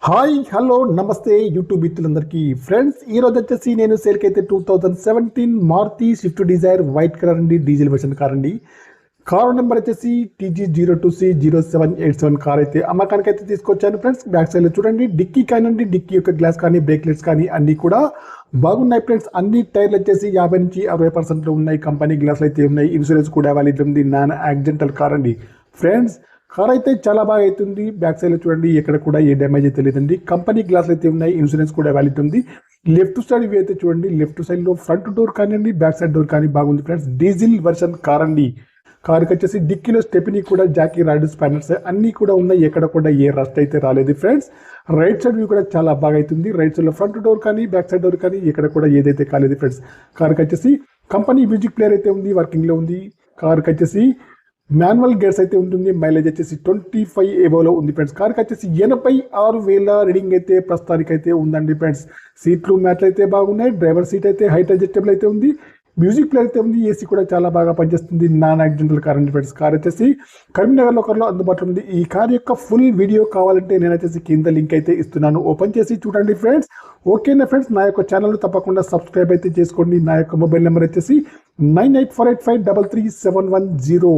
Hi hello నమస్తే YouTube మిత్రులందరికీ friends ఈ రోజు వచ్చేసి నేను సేల్కి అయితే 2017 Maruti Swift Dzire white colour అండి, డీజిల్ వెర్షన్ కార్ అండి. కార్ నెంబర్ వచ్చేసి TG02C0787 కార్ అయితే అమ్మకానికి అయితే తీసుకొచ్చాను ఫ్రెండ్స్. బ్యాక్ సైడ్ లో చూడండి, డిక్కీ కానివ్వండి, డిక్కీ యొక్క గ్లాస్ కానీ, బ్రేక్లెట్స్ కానీ అన్ని కూడా బాగున్నాయి ఫ్రెండ్స్. అన్ని టైర్లు వచ్చేసి 50 నుంచి 60% ఉన్నాయి. కంపెనీ గ్లాసులు అయితే ఉన్నాయి. ఇన్సూరెన్స్ కూడా వ్యాలిడ్ ఉంది. నాన్ యాక్సిడెంటల్ కార్ అండి ఫ్రెండ్స్. కార్ అయితే చాలా బాగా అవుతుంది. బ్యాక్ సైడ్ లో చూడండి, ఎక్కడ కూడా ఏ డ్యామేజ్ అయితే లేదండి. కంపెనీ గ్లాసులు అయితే ఉన్నాయి. ఇన్సూరెన్స్ కూడా వ్యాలిడ్ ఉంది. లెఫ్ట్ సైడ్ వ్యూ అయితే చూడండి, లెఫ్ట్ సైడ్ లో ఫ్రంట్ డోర్ కానివ్వండి, బ్యాక్ సైడ్ డోర్ కానీ బాగుంది ఫ్రెండ్స్. డీజిల్ వర్షన్ కార్ అండి. కార్కి వచ్చేసి డిక్కీలో స్టెప్ని కూడా, జాకీ రాడ్ స్పానర్స్ అన్ని కూడా ఉన్నాయి. ఎక్కడ కూడా ఏ రస్ట్ అయితే రాలేదు ఫ్రెండ్స్. రైట్ సైడ్ వ్యూ కూడా చాలా బాగా అవుతుంది. రైట్ సైడ్ లో ఫ్రంట్ డోర్ కానీ, బ్యాక్ సైడ్ డోర్ కానీ ఎక్కడ కూడా ఏదైతే కాలేదు ఫ్రెండ్స్. కార్కి వచ్చేసి కంపెనీ మ్యూజిక్ ప్లేయర్ అయితే ఉంది, వర్కింగ్ లో ఉంది. కార్కి వచ్చేసి మాన్యువల్ గేర్స్ అయితే ఉంటుంది. మైలేజ్ వచ్చేసి 25 ఎబోలో ఉంది ఫ్రెండ్స్. కార్కి వచ్చేసి 86,000 రీడింగ్ అయితే ప్రస్తుతానికి అయితే ఉందండి ఫ్రెండ్స్. సీట్లు మ్యాట్లు అయితే బాగున్నాయి. డ్రైవర్ సీట్ అయితే హైట్ అడ్జస్టబుల్ అయితే ఉంది. మ్యూజిక్ ప్లేయర్ అయితే ఉంది. ఏసీ కూడా చాలా బాగా పనిచేస్తుంది. నాన్ యాక్సిడెంటల్ కార్ అండి ఫ్రెండ్స్. కార్ వచ్చేసి కరీంనగర్ లోకల్లో అందుబాటులో ఉంది. ఈ కార్ యొక్క ఫుల్ వీడియో కావాలంటే నేను వచ్చేసి కింద లింక్ అయితే ఇస్తున్నాను, ఓపెన్ చేసి చూడండి ఫ్రెండ్స్. ఓకేనా ఫ్రెండ్స్, నా యొక్క ఛానల్ తప్పకుండా సబ్స్క్రైబ్ అయితే చేసుకోండి. నా యొక్క మొబైల్ నెంబర్ వచ్చేసి 9848533710.